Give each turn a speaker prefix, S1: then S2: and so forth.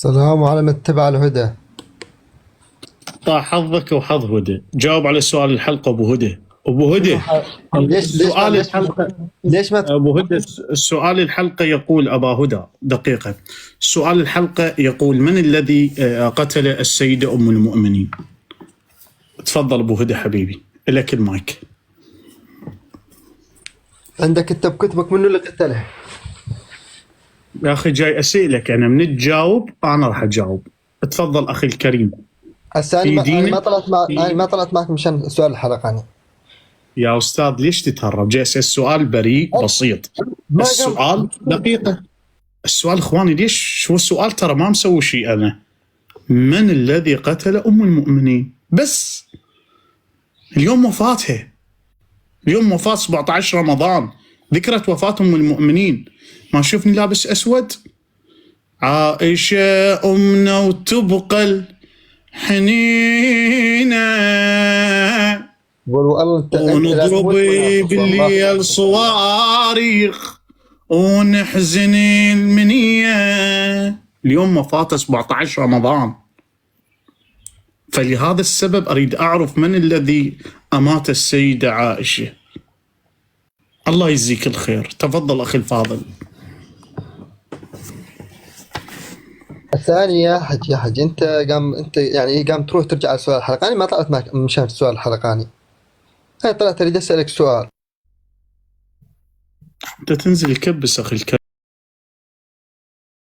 S1: سلام على من اتبع الهدى.
S2: طاح حظك وحظ هدى. جاوب على سؤال الحلقة أبو هدى. أبو هدى، سؤال الحلقة
S1: ليش ما
S2: أبو هدى، سؤال الحلقة يقول أبا هدى دقيقة. سؤال الحلقة يقول: من الذي قتل السيدة أم المؤمنين؟ تفضل أبو هدى حبيبي، لك المايك.
S1: عندك انت بكتبك منو اللي قتله؟
S2: يا أخي جاي أسألك أنا، من تجاوب أنا راح أجاوب. تفضل أخي الكريم.
S1: هسه
S2: في
S1: انا
S2: دينك
S1: ما طلعت انا ما طلعت معك مشان سؤال الحلقه. انا
S2: يا أستاذ ليش تتهرب؟ جاي أسأل سؤال بريء بسيط.
S1: ما
S2: السؤال دقيقة. السؤال اخواني ليش شو السؤال؟ ترى ما مسوي شيء انا. من الذي قتل ام المؤمنين؟ بس اليوم وفاتها، اليوم وفاة 17 رمضان، ذكرى وفاة ام المؤمنين. ما شوفني لابس اسود؟ عائشة امنا وتبقى الحنينة ونضرب بالليل صواريخ ونحزن المنية. اليوم وفاته 17 رمضان، فلهذا السبب أريد أعرف من الذي أمات السيدة عائشة. الله يجزيك الخير. تفضل أخي الفاضل.
S1: الثاني يا حج انت قام تروح ترجع على سؤال الحلقه. انا ما طلعت معك مشان سؤال الحلقه. انا طلعت اريد اسالك سؤال.
S2: أنت تنزل كبس أخي الكريم.